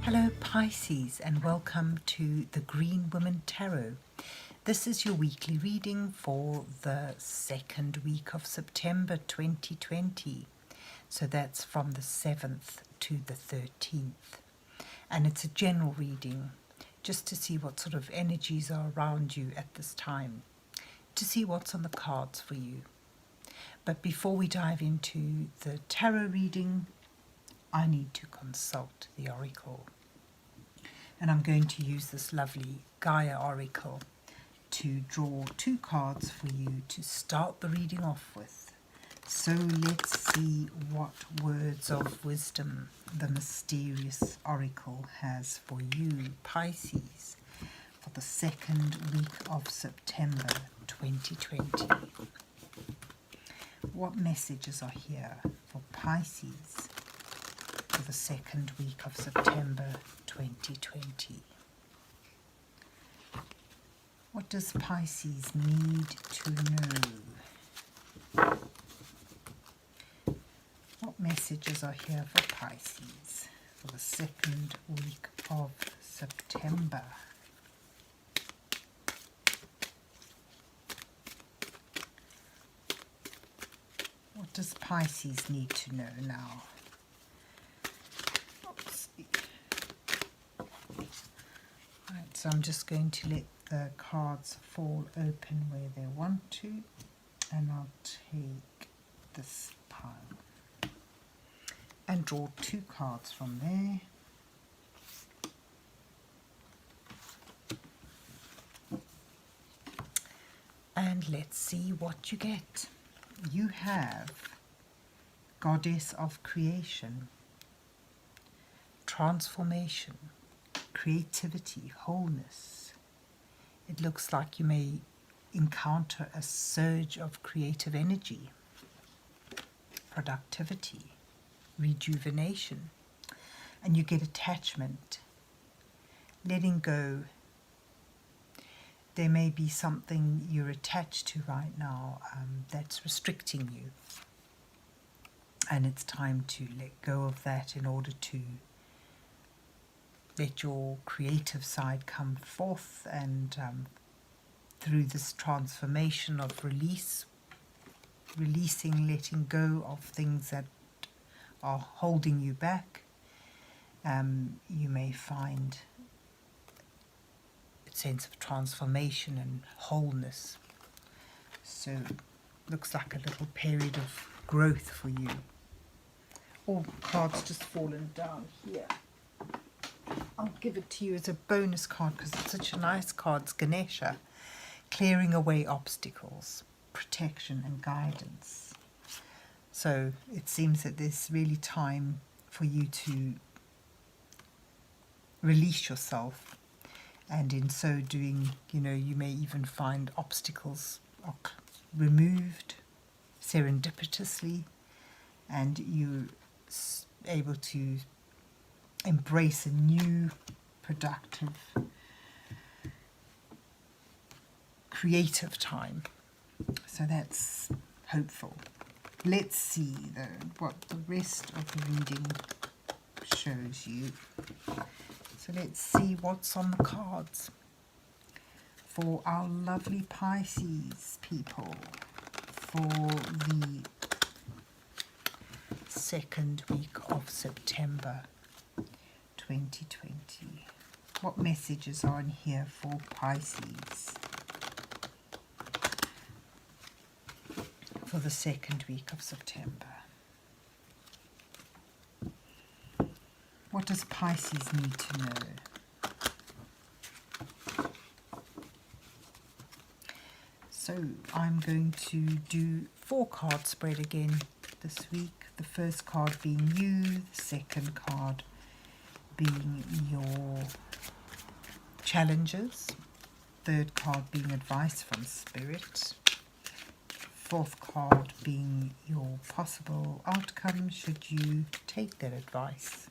Hello Pisces, and welcome to the Green Woman Tarot. This is your weekly reading for the second week of September 2020. So that's from the 7th to the 13th. And it's a general reading just to see what sort of energies are around you at this time, to see what's on the cards for you. But before we dive into the tarot reading, I need to consult the oracle. And I'm going to use this lovely Gaia oracle to draw two cards for you to start the reading off with. So let's see what words of wisdom the mysterious oracle has for you, Pisces, for the second week of September 2020. What messages are here for Pisces for the second week of September 2020? What does Pisces need to know? What messages are here for Pisces for the second week of September? What does Pisces need to know now? Right, so I'm just going to let the cards fall open where they want to, and I'll take this pile and draw two cards from there. And let's see what you get. You have Goddess of Creation, Transformation, Creativity, Wholeness. It looks like you may encounter a surge of creative energy, productivity, rejuvenation, and you get attachment, letting go. There may be something you're attached to right now that's restricting you, and it's time to let go of that in order to let your creative side come forth, and through this transformation of releasing, letting go of things that are holding you back, you may find a sense of transformation and wholeness. So looks like a little period of growth for you. All cards just fallen down here. I'll give it to you as a bonus card because it's such a nice card. It's Ganesha, clearing away obstacles, protection and guidance. So it seems that there's really time for you to release yourself, and in so doing, you may even find obstacles are removed serendipitously, and you're able to embrace a new, productive, creative time. So that's hopeful. Let's see what the rest of the reading shows you. So let's see what's on the cards for our lovely Pisces people for the second week of September 2020. What messages are in here for Pisces for the second week of September? What does Pisces need to know? So I'm going to do 4-card spread again this week. The first card being you, the second card being your challenges, third card being advice from Spirit, fourth card being your possible outcome should you take that advice.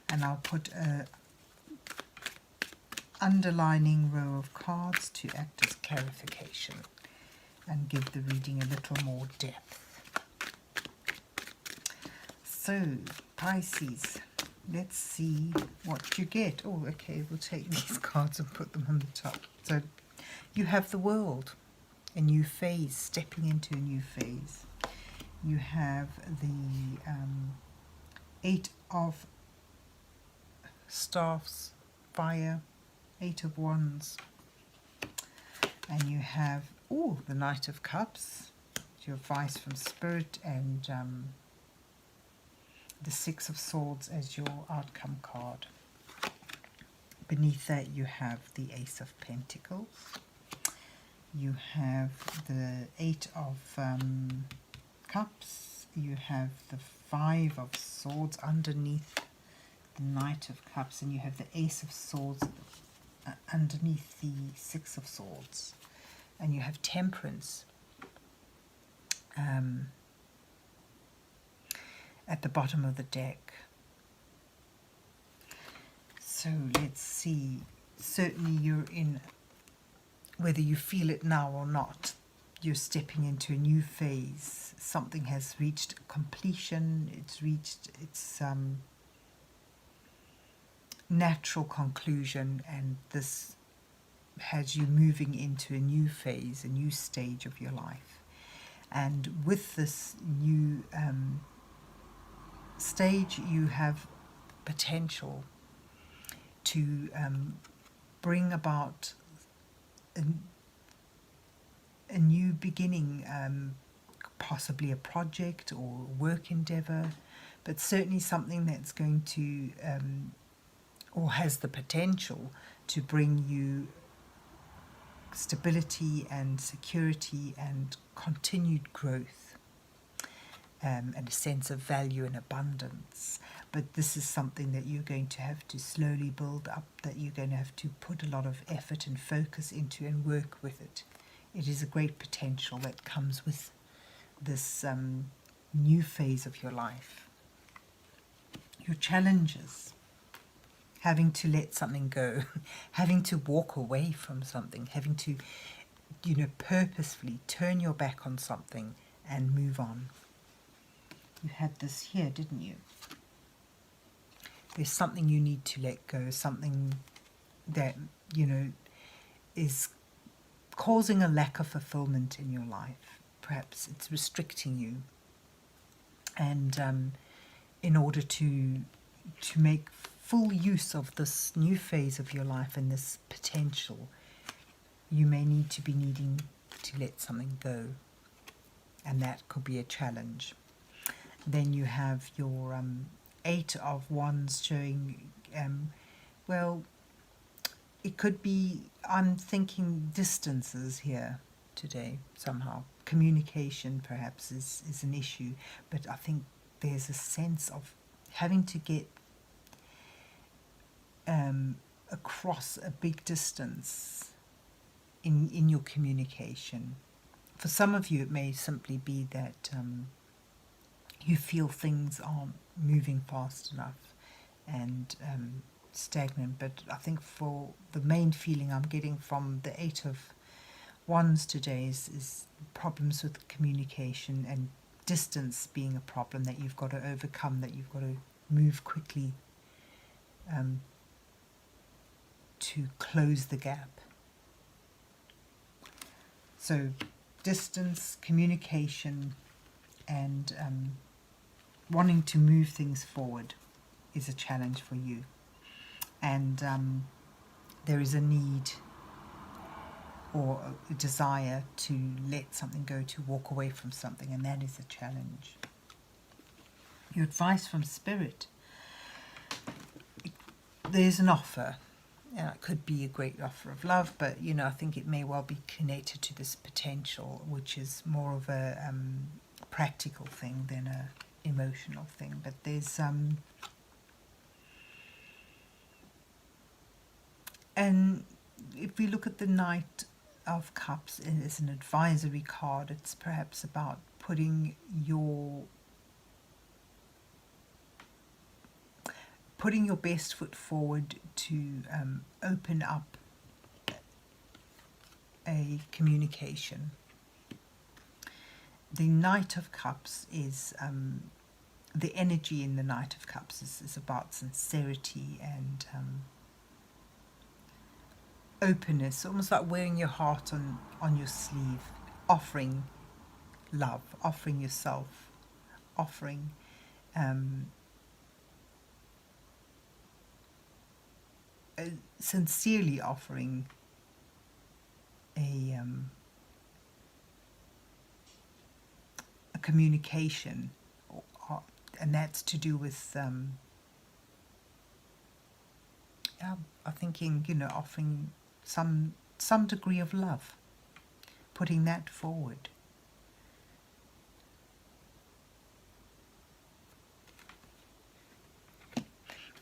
And I'll put a underlining row of cards to act as clarification and give the reading a little more depth. So, Pisces, let's see what you get. Oh, okay, we'll take these cards and put them on the top. So you have the World, a new phase, stepping into a new phase. You have the Eight of Staffs, Fire, Eight of Wands. And you have, oh, the Knight of Cups, your advice from Spirit, and the Six of Swords as your outcome card. Beneath that you have the Ace of Pentacles. You have the Eight of Cups. You have the Five of Swords underneath the Knight of Cups. And you have the Ace of Swords underneath the Six of Swords. And you have Temperance at the bottom of the deck. So let's see. Certainly you're in, whether you feel it now or not, you're stepping into a new phase. Something has reached completion. It's reached its natural conclusion, and this has you moving into a new phase, a new stage of your life. And with this new stage, you have potential to bring about a new beginning, possibly a project or work endeavour, but certainly something that's going to, or has the potential to bring you stability and security and continued growth, and a sense of value and abundance. But this is something that you're going to have to slowly build up, that you're going to have to put a lot of effort and focus into and work with it. It is a great potential that comes with this new phase of your life. Your challenges, having to let something go, having to walk away from something, having to, purposefully turn your back on something and move on. You had this here, didn't you? There's something you need to let go, something that, is causing a lack of fulfillment in your life. Perhaps it's restricting you. And in order to make full use of this new phase of your life and this potential, you may need to be needing to let something go. And that could be a challenge. Then you have your Eight of Wands showing, well, it could be, I'm thinking distances here today somehow. Communication perhaps is an issue, but I think there's a sense of having to get across a big distance in your communication. For some of you, it may simply be that you feel things aren't moving fast enough and stagnant. But I think for the main feeling I'm getting from the Eight of Wands today is problems with communication and distance being a problem that you've got to overcome, that you've got to move quickly to close the gap. So distance, communication, and wanting to move things forward is a challenge for you. And there is a need or a desire to let something go, to walk away from something, and that is a challenge. Your advice from Spirit, there's an offer. It could be a great offer of love, but I think it may well be connected to this potential, which is more of a practical thing than a emotional thing. But there's and if we look at the Knight of Cups as an advisory card, it's perhaps about putting your best foot forward to open up a communication. The Knight of Cups is the energy in the Knight of Cups is about sincerity and openness, almost like wearing your heart on your sleeve, offering love, offering yourself, offering sincerely offering a communication, and that's to do with I'm thinking, offering some degree of love, putting that forward.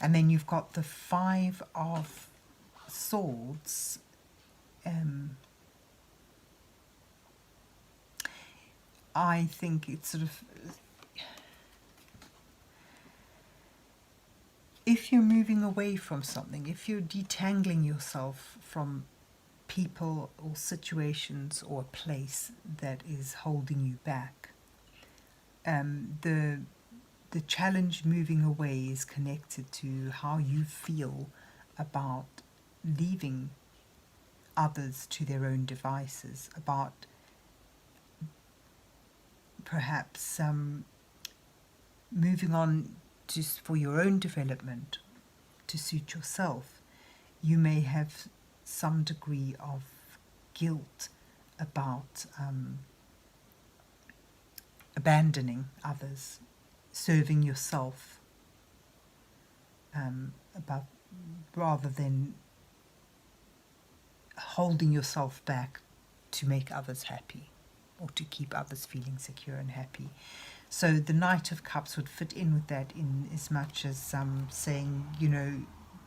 And then you've got the Five of Swords. I think it's sort of, if you're moving away from something, if you're detangling yourself from people or situations or a place that is holding you back, the challenge moving away is connected to how you feel about leaving others to their own devices, about perhaps moving on just for your own development to suit yourself. You may have some degree of guilt about abandoning others, serving yourself, about rather than holding yourself back to make others happy or to keep others feeling secure and happy. So the Knight of Cups would fit in with that, in as much as saying,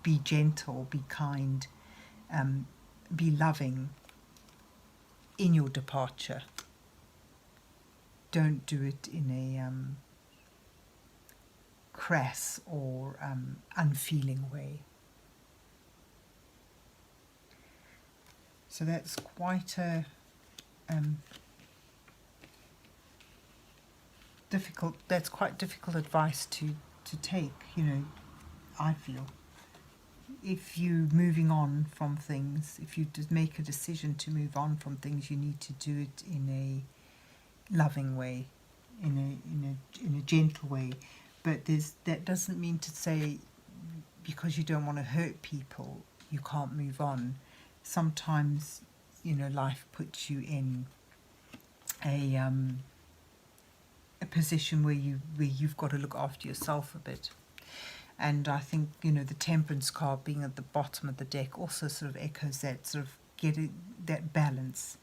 be gentle, be kind, be loving in your departure. Don't do it in a crass or unfeeling way. So that's quite a quite difficult advice to take, I feel. If you're moving on from things, if you make a decision to move on from things, you need to do it in a loving way, in a gentle way. But that doesn't mean to say because you don't want to hurt people, you can't move on. Sometimes, life puts you in a position where you've got to look after yourself a bit. And I think, the Temperance card being at the bottom of the deck also sort of echoes that, sort of getting that balance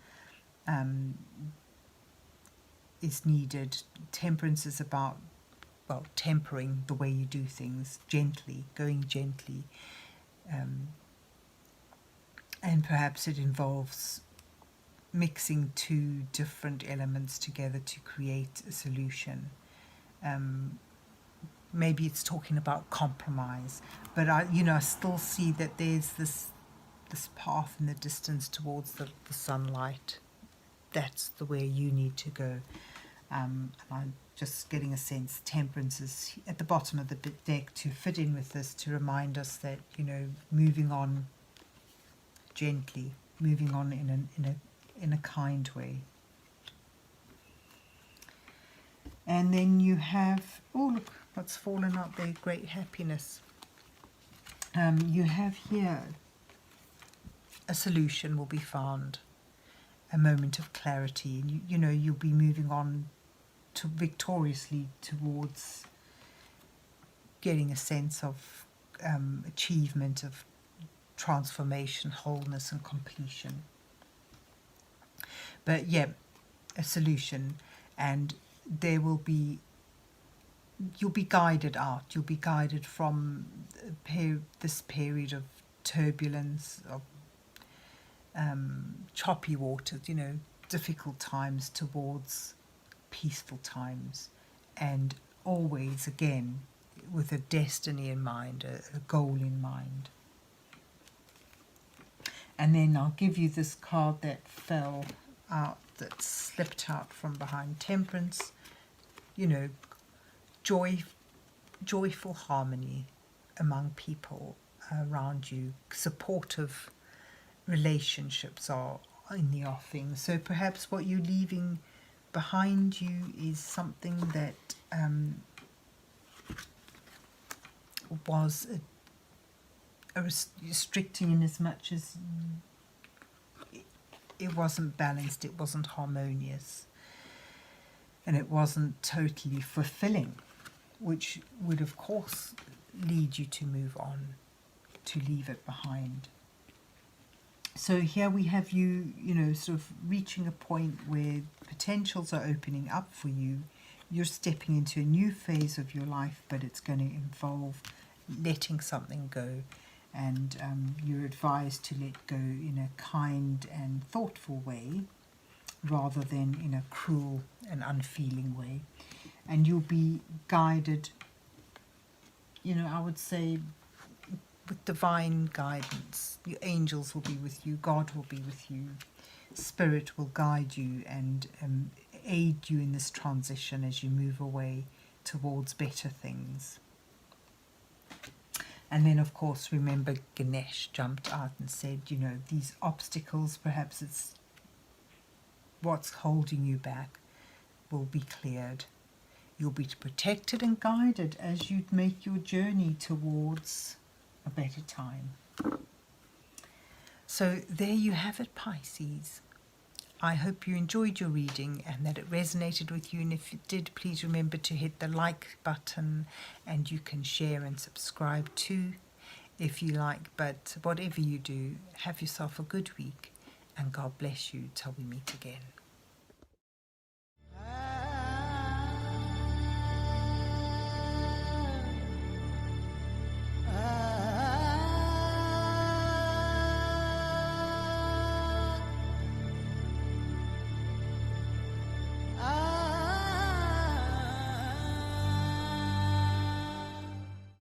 is needed. Temperance is about, tempering the way you do things, gently, going gently. And perhaps it involves mixing two different elements together to create a solution. Maybe it's talking about compromise, but I still see that there's this path in the distance towards the sunlight. That's the way you need to go. And I'm just getting a sense Temperance is at the bottom of the deck to fit in with this, to remind us that, moving on gently, moving on in a kind way. And then you have, look what's fallen out there, great happiness. You have here a solution will be found, a moment of clarity, and you'll be moving on victoriously towards getting a sense of achievement, of transformation, wholeness and completion. But yeah, a solution, and you'll be guided out, you'll be guided from this period of turbulence, of choppy waters, difficult times, towards peaceful times, and always again with a destiny in mind, a goal in mind. And then I'll give you this card that fell out, that slipped out from behind Temperance. Joy joyful harmony among people around you. Supportive relationships are in the offing. So perhaps what you're leaving behind you is something that was restricting in as much as it wasn't balanced, it wasn't harmonious, and it wasn't totally fulfilling, which would of course lead you to move on, to leave it behind. So here we have you, sort of reaching a point where potentials are opening up for you. You're stepping into a new phase of your life, but it's going to involve letting something go. And you're advised to let go in a kind and thoughtful way, rather than in a cruel and unfeeling way. And you'll be guided, I would say, with divine guidance. Your angels will be with you, God will be with you, Spirit will guide you and aid you in this transition as you move away towards better things. And then, of course, remember Ganesh jumped out and said, these obstacles, perhaps it's what's holding you back, will be cleared. You'll be protected and guided as you make your journey towards a better time. So there you have it, Pisces. I hope you enjoyed your reading and that it resonated with you. And if it did, please remember to hit the like button, and you can share and subscribe too if you like. But whatever you do, have yourself a good week, and God bless you till we meet again.